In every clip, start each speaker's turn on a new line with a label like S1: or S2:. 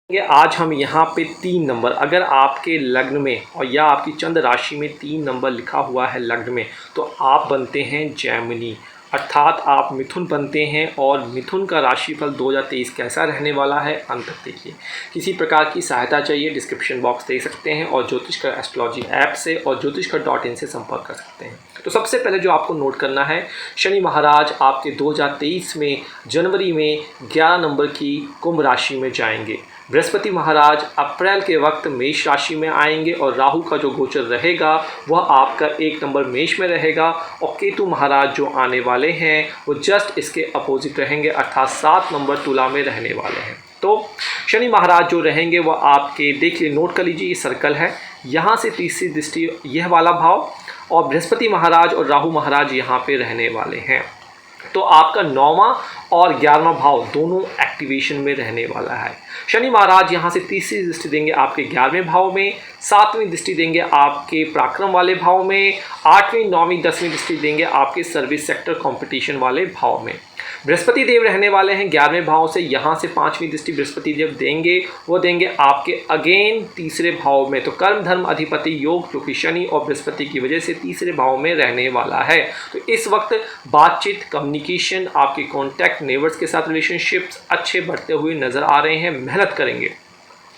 S1: आज हम यहाँ पे 3 नंबर, अगर आपके लग्न में और या आपकी चंद्र राशि में 3 नंबर लिखा हुआ है लग्न में, तो आप बनते हैं जैमिनी, अर्थात आप मिथुन बनते हैं। और मिथुन का राशिफल 2023 कैसा रहने वाला है अंत तक देखिए। किसी प्रकार की सहायता चाहिए डिस्क्रिप्शन बॉक्स दे सकते हैं और ज्योतिषकर एस्ट्रोलॉजी ऐप से और ज्योतिषकर.in से संपर्क कर सकते हैं। तो सबसे पहले जो आपको नोट करना है, शनि महाराज आपके 2023 में जनवरी में 11 नंबर की कुंभ राशि में जाएंगे। बृहस्पति महाराज अप्रैल के वक्त मेष राशि में आएंगे और राहु का जो गोचर रहेगा वह आपका 1 नंबर मेष में रहेगा। और केतु महाराज जो आने वाले हैं वो जस्ट इसके अपोजिट रहेंगे, अर्थात 7 नंबर तुला में रहने वाले हैं। तो शनि महाराज जो रहेंगे वह आपके, देखिए नोट कर लीजिए, ये सर्कल है, यहाँ से तीसरी दृष्टि यह वाला भाव, और बृहस्पति महाराज और राहु महाराज यहाँ पे रहने वाले हैं। तो आपका 9वां और 11वां भाव दोनों एक्टिवेशन में रहने वाला है। शनि महाराज यहाँ से तीसरी दृष्टि देंगे आपके 11वें भाव में, 7वीं दृष्टि देंगे आपके पराक्रम वाले भाव में, 8वीं 9वीं 10वीं दृष्टि देंगे आपके सर्विस सेक्टर कंपटीशन वाले भाव में। बृहस्पति देव रहने वाले हैं 11वें भाव से, यहाँ से 5वीं दृष्टि बृहस्पति देव देंगे, वो देंगे आपके अगेन तीसरे भाव में। तो कर्म धर्म अधिपति योग जो कि शनि और बृहस्पति की वजह से तीसरे भाव में रहने वाला है। तो इस वक्त बातचीत, कम्युनिकेशन, आपके कॉन्टैक्ट, नेबर्स के साथ रिलेशनशिप्स अच्छे बढ़ते हुए नजर आ रहे हैं, मेहनत करेंगे।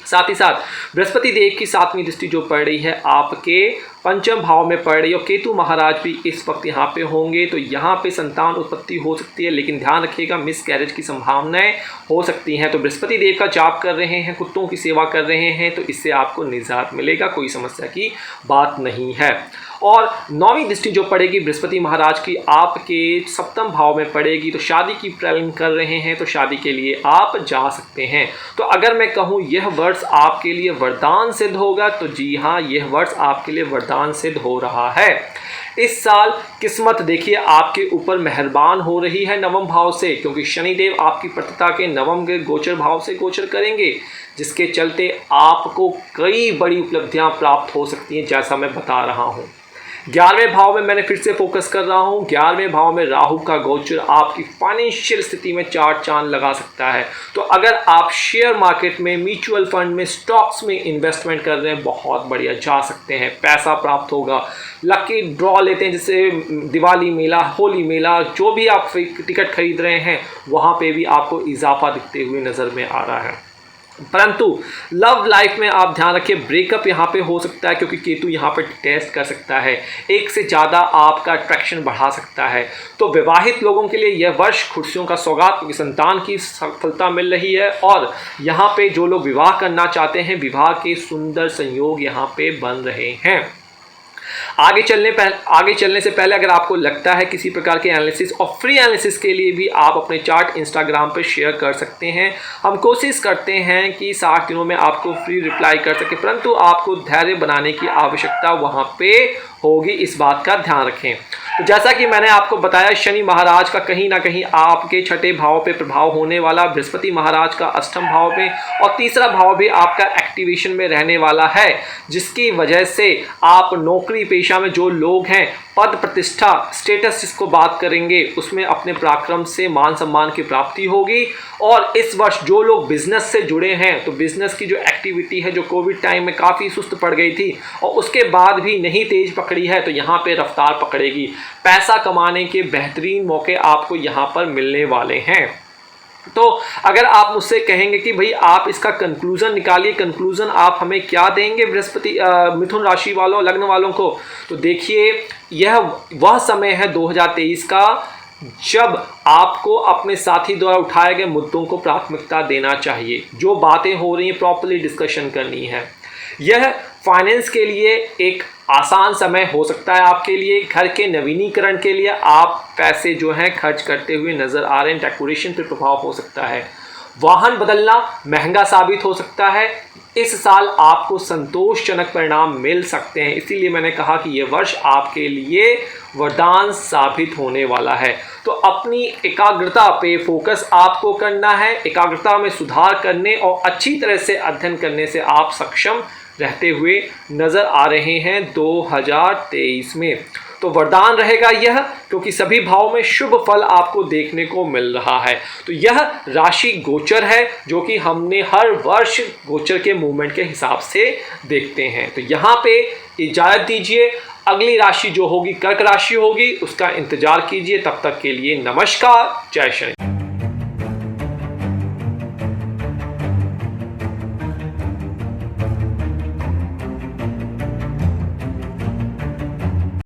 S1: साथ ही साथ बृहस्पति देव की 7वीं दृष्टि जो पड़ रही है आपके पंचम भाव में पड़ रही है, और केतु महाराज भी इस वक्त यहाँ पे होंगे। तो यहाँ पे संतान उत्पत्ति हो सकती है, लेकिन ध्यान रखिएगा मिस कैरेज की संभावनाएं हो सकती हैं। तो बृहस्पति देव का जाप कर रहे हैं, कुत्तों की सेवा कर रहे हैं, तो इससे आपको निजात मिलेगा, कोई समस्या की बात नहीं है। और 9वीं दृष्टि जो पड़ेगी बृहस्पति महाराज की आपके 7म भाव में पड़ेगी, तो शादी की प्लानिंग कर रहे हैं तो शादी के लिए आप जा सकते हैं। तो अगर मैं कहूँ यह वर्ष आपके लिए वरदान सिद्ध होगा, तो जी हाँ, यह वर्ष आपके लिए वरदान सिद्ध हो रहा है। इस साल किस्मत देखिए आपके ऊपर मेहरबान हो रही है 9वें भाव से, क्योंकि शनिदेव आपकी प्रतिता के 9वें के गोचर भाव से गोचर करेंगे, जिसके चलते आपको कई बड़ी उपलब्धियां प्राप्त हो सकती हैं, जैसा मैं बता रहा हूं। 11वें भाव में मैंने फिर से फोकस कर रहा हूं, 11वें भाव में राहु का गोचर आपकी फाइनेंशियल स्थिति में 4 चांद लगा सकता है। तो अगर आप शेयर मार्केट में, म्यूचुअल फंड में, स्टॉक्स में इन्वेस्टमेंट कर रहे हैं, बहुत बढ़िया जा सकते हैं, पैसा प्राप्त होगा। लकी ड्रॉ लेते हैं, जैसे दिवाली मेला, होली मेला, जो भी आप टिकट खरीद रहे हैं वहाँ पे भी आपको इजाफा दिखते हुए नज़र में आ रहा है। परंतु लव लाइफ में आप ध्यान रखिए, ब्रेकअप यहाँ पे हो सकता है, क्योंकि केतु यहाँ पे टेस्ट कर सकता है, एक से ज़्यादा आपका अट्रैक्शन बढ़ा सकता है। तो विवाहित लोगों के लिए यह वर्ष खुशियों का सौगात, क्योंकि संतान की सफलता मिल रही है। और यहाँ पे जो लोग विवाह करना चाहते हैं, विवाह के सुंदर संयोग यहाँ पे बन रहे हैं। आगे चलने से पहले अगर आपको लगता है किसी प्रकार के एनालिसिस और फ्री एनालिसिस के लिए भी आप अपने चार्ट इंस्टाग्राम पर शेयर कर सकते हैं। हम कोशिश करते हैं कि 60 दिनों में आपको फ्री रिप्लाई कर सके, परंतु आपको धैर्य बनाने की आवश्यकता वहाँ पे होगी, इस बात का ध्यान रखें। तो जैसा कि मैंने आपको बताया, शनि महाराज का कहीं ना कहीं आपके 6ठे भाव पे प्रभाव होने वाला, बृहस्पति महाराज का 8म भाव में, और तीसरा भाव भी आपका एक्टिवेशन में रहने वाला है, जिसकी वजह से आप नौकरी पेशा में जो लोग हैं, पद प्रतिष्ठा स्टेटस जिसको बात करेंगे, उसमें अपने पराक्रम से मान सम्मान की प्राप्ति होगी। और इस वर्ष जो लोग बिजनेस से जुड़े हैं, तो बिजनेस की जो एक्टिविटी है, जो कोविड टाइम में काफ़ी सुस्त पड़ गई थी और उसके बाद भी नहीं तेज पकड़ी है, तो यहाँ पे रफ्तार पकड़ेगी। पैसा कमाने के बेहतरीन मौके आपको यहाँ पर मिलने वाले हैं। तो अगर आप मुझसे कहेंगे कि भाई आप इसका कंक्लूजन निकालिए, कंक्लूजन आप हमें क्या देंगे बृहस्पति मिथुन राशि वालों, लग्न वालों को, तो देखिए यह वह समय है 2023 का जब आपको अपने साथी द्वारा उठाए गए मुद्दों को प्राथमिकता देना चाहिए। जो बातें हो रही हैं प्रॉपर्ली डिस्कशन करनी है। यह फाइनेंस के लिए एक आसान समय हो सकता है आपके लिए। घर के नवीनीकरण के लिए आप पैसे जो हैं खर्च करते हुए नज़र आ रहे हैं, डेकोरेशन पर प्रभाव हो सकता है। वाहन बदलना महंगा साबित हो सकता है। इस साल आपको संतोषजनक परिणाम मिल सकते हैं, इसीलिए मैंने कहा कि यह वर्ष आपके लिए वरदान साबित होने वाला है। तो अपनी एकाग्रता पे फोकस आपको करना है। एकाग्रता में सुधार करने और अच्छी तरह से अध्ययन करने से आप सक्षम रहते हुए नज़र आ रहे हैं 2023 में। तो वरदान रहेगा यह, क्योंकि सभी भावों में शुभ फल आपको देखने को मिल रहा है। तो यह राशि गोचर है जो कि हमने हर वर्ष गोचर के मूवमेंट के हिसाब से देखते हैं। तो यहाँ पे इजाज़त दीजिए, अगली राशि जो होगी कर्क राशि होगी, उसका इंतजार कीजिए। तब तक के लिए नमस्कार, जय श्री।